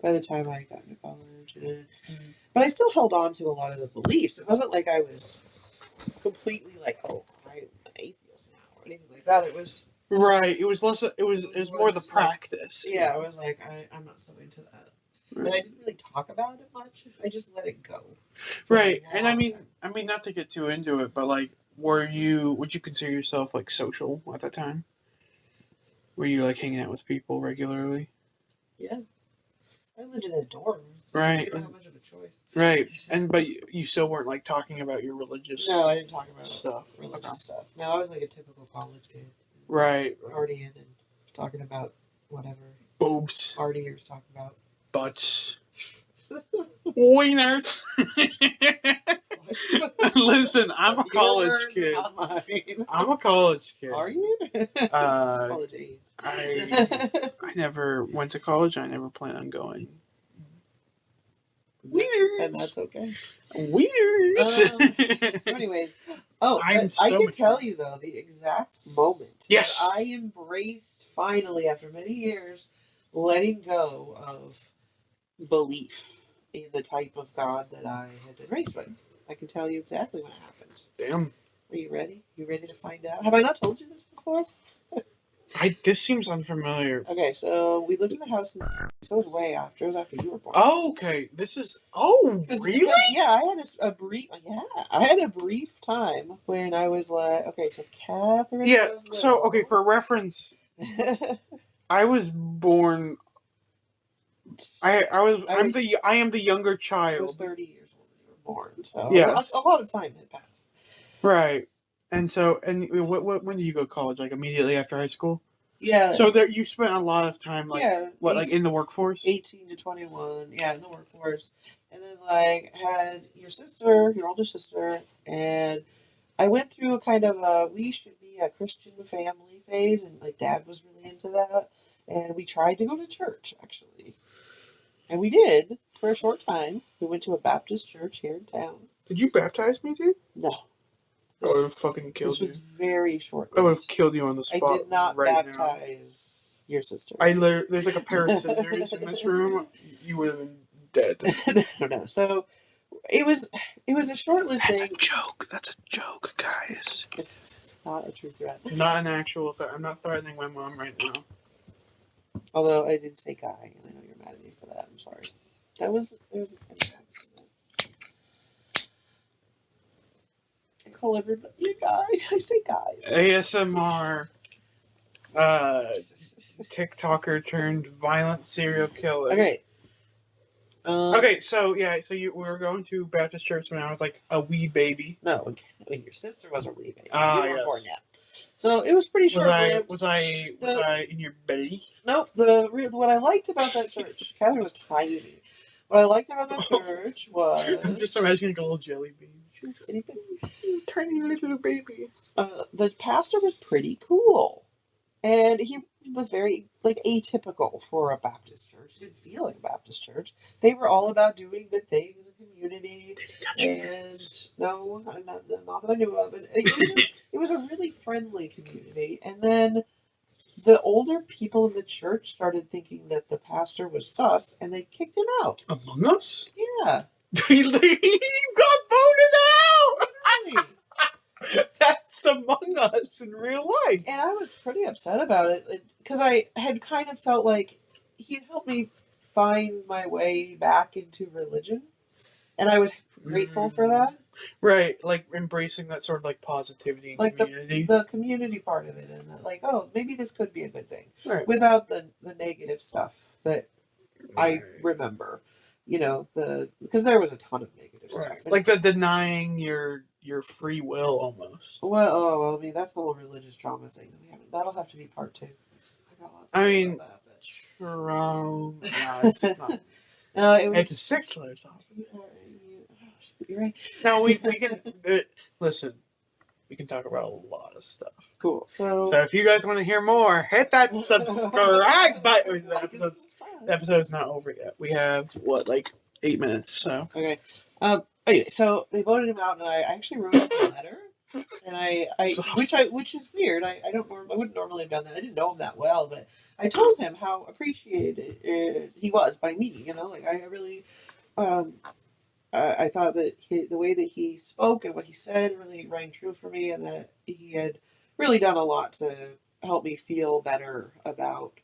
by the time I got into college. But I still held on to a lot of the beliefs. It wasn't like I was completely like, oh, I'm an atheist now or anything like that. It was right. It was less. It was more the practice. Like, I was like, I'm not so into that. Right. And I didn't really talk about it much. I just let it go. Right. And I mean, not to get too into it, but like, would you consider yourself like social at that time? Were you like hanging out with people regularly? Yeah. I lived in a dorm. So right. I didn't have much of a choice. Right. But you still weren't like talking about your religious. No, I didn't talk about stuff. Religious stuff. No, I was like a typical college kid. Right. Partying and talking about whatever. Boobs. Partiers talk about. Butts. Wieners. Listen, I'm a college kid. I'm a college kid. Are you? College age. I never went to college. I never plan on going. Wieners. And that's okay. Wieners. So anyway, I can tell you though the exact moment yes. that I embraced finally after many years letting go of belief in the type of God that I had been raised with. I can tell you exactly what happened. Damn. Are you ready? You ready to find out? Have I not told you this before? This seems unfamiliar. Okay, so we lived in the house, so it was way after. It was after you were born. Oh, okay. This is. Oh, really? Yeah, I had a brief. Yeah, I had a brief time when I was like, okay, so Catherine. Yeah. Was little. So okay, for reference, I was born. I am the younger child. I was 30 years old when you were born, so yes. a lot of time had passed. Right. And so, when did you go to college? Like immediately after high school? Yeah. So you spent a lot of time, like, like in the workforce? 18 to 21, yeah, in the workforce. And then, like, had your older sister, and I went through a kind of we should be a Christian family phase, and, like, Dad was really into that. And we tried to go to church, actually. And we did, for a short time. We went to a Baptist church here in town. Did you baptize me, dude? No. I would have fucking killed This was you. very short. I would have killed you on the I spot. did not right baptize your sister. There's like a pair of scissors in this room. You would have been dead. No. So it was a short-lived thing. That's a joke. That's a joke, guys. It's not a true threat. Not an actual threat. I'm not threatening my mom right now. Although I did say guy, and I know you're mad at me for that. I'm sorry. That was an accident. I call everybody a guy. I say guy. ASMR TikToker turned violent serial killer. Okay. Okay, so we were going to Baptist church when I was like a wee baby. No, when your sister was a wee baby. Ah, you weren't yes. born yet. So it was pretty short-lived. Was I in your belly? Nope. What I liked about that church, Catherine was tiny. What I liked about that church was I'm just imagining like a little jelly bean. Tiny little baby. The pastor was pretty cool, and he was very atypical for a Baptist church. It didn't feel like a Baptist church. They were all about doing good things in community. Did he touch your hands? No, not that I knew of. And it was a really friendly community. And then the older people in the church started thinking that the pastor was sus, and they kicked him out. Among Us? Yeah. He got voted out! Really? That's Among Us in real life. And I was pretty upset about it because I had kind of felt like he'd helped me find my way back into religion, and I was grateful for that. Right, like embracing that sort of like positivity and community. The community part of it, and that, maybe this could be a good thing, right. Without the negative stuff that I remember. Because there was a ton of negative stuff. Right. Like the denying your free will almost. Well, I mean, that's the whole religious trauma thing. That'll have to be part 2. I mean, true. No, it's not. No, it's a 6-letter topic. You're right. No, we can listen. We can talk about a lot of stuff. Cool. So if you guys want to hear more, hit that subscribe button. The episode's not over yet. We have 8 minutes. So okay. Anyway, so they voted him out, and I actually wrote him a letter, and which is weird. I wouldn't normally have done that. I didn't know him that well, but I told him how appreciated he was by me. I really, I thought that the way that he spoke and what he said really rang true for me, and that he had really done a lot to help me feel better about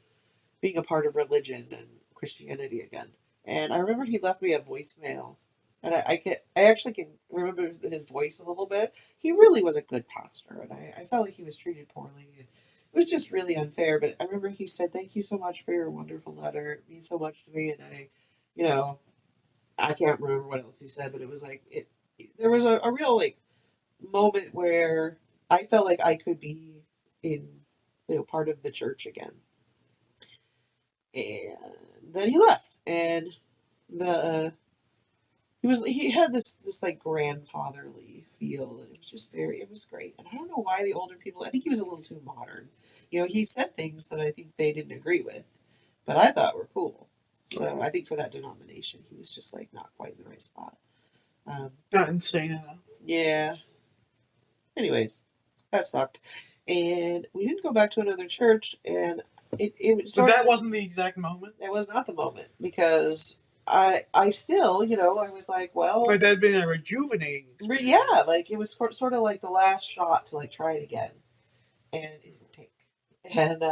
being a part of religion and Christianity again. And I remember he left me a voicemail. And I actually can remember his voice a little bit. He really was a good pastor, and I felt like he was treated poorly. It was just really unfair. But I remember he said, "Thank you so much for your wonderful letter. It means so much to me." And I can't remember what else he said, but it was there was a real moment where I felt like I could be in part of the church again. And then he left, and he had this grandfatherly feel, and it was great. And I don't know why the older people, I think he was a little too modern. He said things that I think they didn't agree with, but I thought were cool. So I think for that denomination, he was just not quite in the right spot. Not insane enough. Yeah. Anyways, that sucked. And we didn't go back to another church, and it was So that wasn't the exact moment? That was not the moment, because I still, I was like, well... But that had been a rejuvenating experience. Yeah, it was sort of like the last shot to, try it again. And it didn't take. And,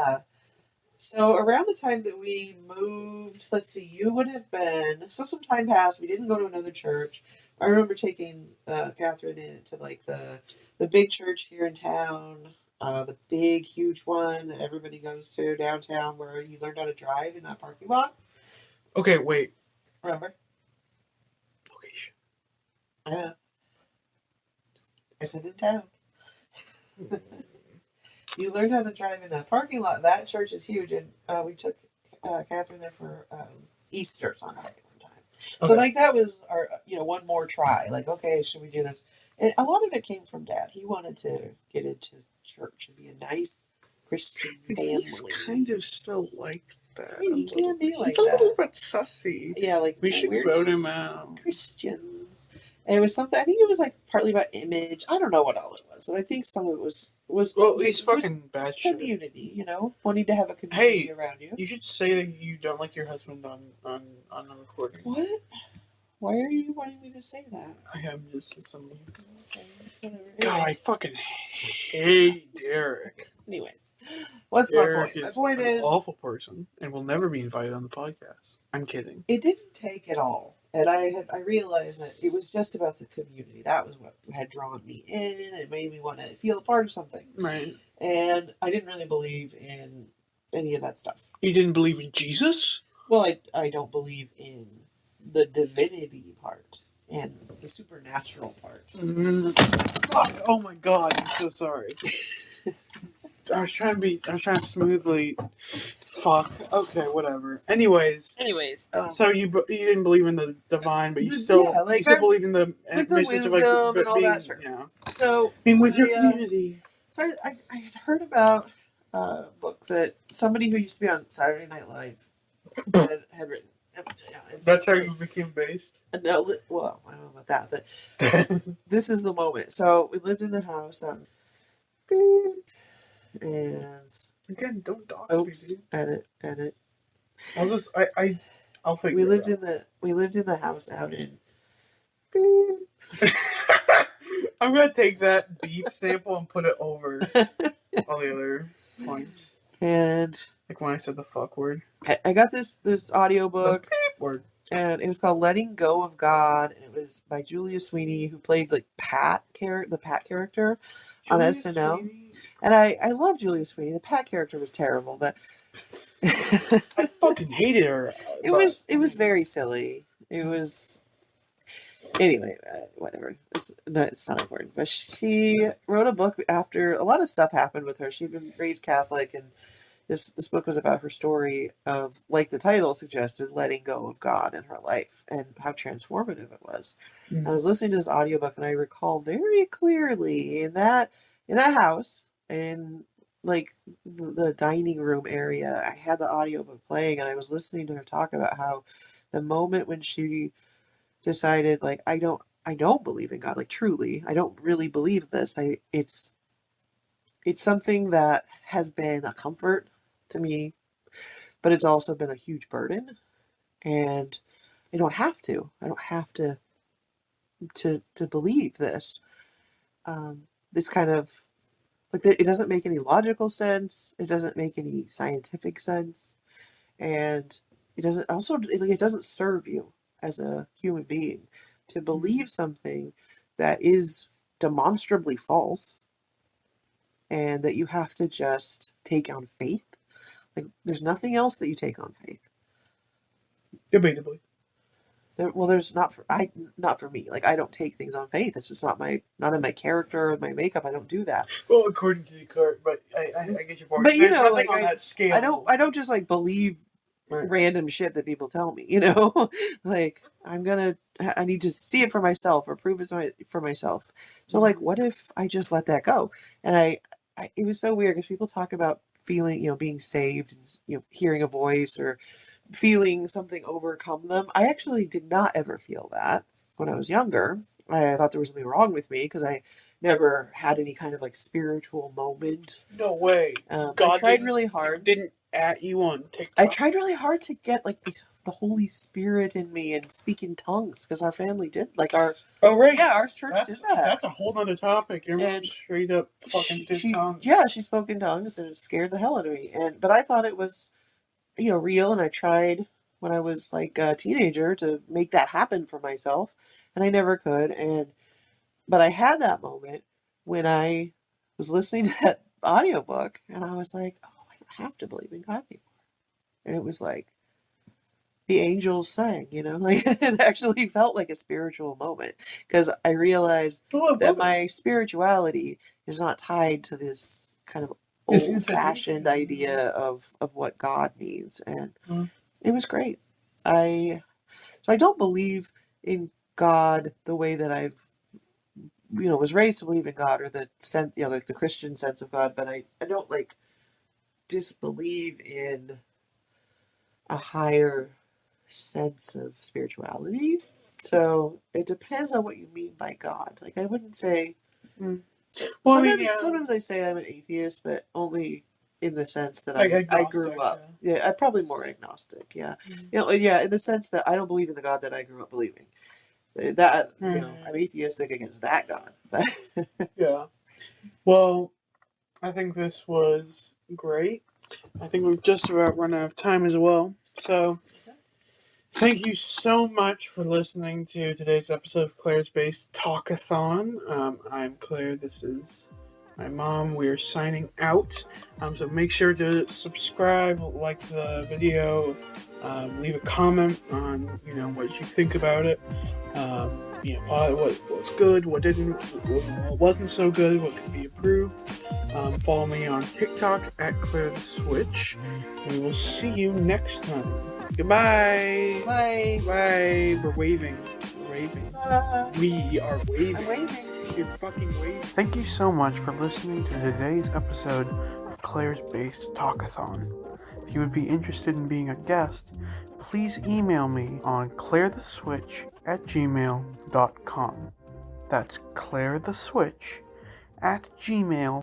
so around the time that we moved, let's see, you would have been... So some time passed, we didn't go to another church. I remember taking Catherine into, the big church here in town, the big, huge one that everybody goes to downtown, where you learned how to drive in that parking lot. Okay, wait. Remember? Location. I know. I said in town. You learned how to drive in that parking lot. That church is huge, and we took Catherine there for Easter Sunday one time. Okay. So that was our one more try. Okay, should we do this? And a lot of it came from Dad. He wanted to get into church and be a nice Christian family. He's kind of still like that. He can be like that. He's a little bit sussy. Yeah, we should vote him out. Christians. And it was something, I think it was like partly about image. I don't know what all it was, but I think some of it Well, he's was fucking bad shit. community, you know, wanting to have a community Hey, around you. you should say that you don't like your husband on the recording. What? Why are you wanting me to say that? I am just something. Okay, whatever. God, I fucking hate Derek. Anyways, what's Derek my point? is My point an is, awful person and will never be invited on the podcast. I'm kidding. it didn't take it all. And I realized that it was just about the community. That was what had drawn me in. It made me want to feel a part of something. Right. And I didn't really believe in any of that stuff. You didn't believe in Jesus? Well, I don't believe in the divinity part and the supernatural part. Fuck. Oh my god, I'm so sorry. I was trying to smoothly. Fuck. Okay, whatever. Anyways, so you didn't believe in the divine, but you still believe in the message of wisdom and all being, that. Sure. Yeah. So Being with your community. So I had heard about books that somebody who used to be on Saturday Night Live had written. That's how you became based? No, well, I don't know about that, but this is the moment. So we lived in the house on and again, don't dox oops, me, dude. edit. I'll figure we lived it out. we lived in the house out in I'm gonna take that beep sample and put it over all the other points. And like when I said the fuck word. I got this audiobook. The beep word. And it was called Letting Go of God, and it was by Julia Sweeney, who played like the Pat character on SNL. Sweeney. And I love Julia Sweeney. The Pat character was terrible, but I fucking hated her. It was very silly. It was anyway, whatever. It's not important. But she wrote a book after a lot of stuff happened with her. She'd been raised Catholic, and this book was about her story of, like the title suggested, letting go of God in her life and how transformative it was. Mm-hmm. I was listening to this audiobook, and I recall very clearly in that house, in like the dining room area, I had the audiobook playing, and I was listening to her talk about how the moment when she decided, like, I don't believe in God, like truly, I don't really believe this. It's something that has been a comfort to me, but it's also been a huge burden, and I don't have to believe this. This kind of like it doesn't make any logical sense. It doesn't make any scientific sense, and it doesn't serve you as a human being to believe something that is demonstrably false, and that you have to just take on faith. Like, there's nothing else that you take on faith. Debatably. There's not for me. Like, I don't take things on faith. It's just not in my character or my makeup. I don't do that. Well, according to the card, but I get your point. But there's nothing like on that scale. I don't just like believe random shit that people tell me. You know, like I need to see it for myself or prove it for myself. So like, what if I just let that go? And it was so weird because people talk about feeling, being saved and, hearing a voice or feeling something overcome them. I actually did not ever feel that when I was younger. I thought there was something wrong with me because I never had any kind of like spiritual moment. No way. God I tried really hard. Didn't at you on TikTok. I tried really hard to get like the Holy Spirit in me and speak in tongues because our family did, like our. Oh right. Yeah, our church did that. That's a whole other topic. Your mom straight up fucking did tongues. Yeah, she spoke in tongues and it scared the hell out of me. But I thought it was, real, and I tried when I was like a teenager to make that happen for myself, and I never could. But I had that moment when I was listening to that audiobook, and I was like, oh, I don't have to believe in God anymore. And it was like the angels sang, like it actually felt like a spiritual moment because I realized that my spirituality is not tied to this kind of old-fashioned idea of what God means, and it was great. So I don't believe in God the way that I've was raised to believe in God, or the sense, like the Christian sense of God, but I don't like disbelieve in a higher sense of spirituality. So it depends on what you mean by God. Like, I wouldn't say. Mm. Well, Sometimes I say I'm an atheist, but only in the sense that like I agnostic, grew up. Yeah, I'm probably more agnostic. Yeah, in the sense that I don't believe in the God that I grew up believing. That I'm atheistic against that God. But yeah. Well, I think this was great. I think we've just about run out of time as well. So, thank you so much for listening to today's episode of Claire's Based Talkathon. I'm Claire. This is my mom. We are signing out. So make sure to subscribe, like the video, leave a comment on what you think about it. What's good, what didn't, what wasn't so good, what could be improved. Follow me on TikTok at Claire Theswitch. We will see you next time. Goodbye. Bye. Bye. We're waving. We're waving. We are waving. I'm waving. You're fucking waving. Thank you so much for listening to today's episode of Claire's Based Talkathon. If you would be interested in being a guest, please email me on clairetheswitch@gmail.com. That's clairetheswitch@gmail.com.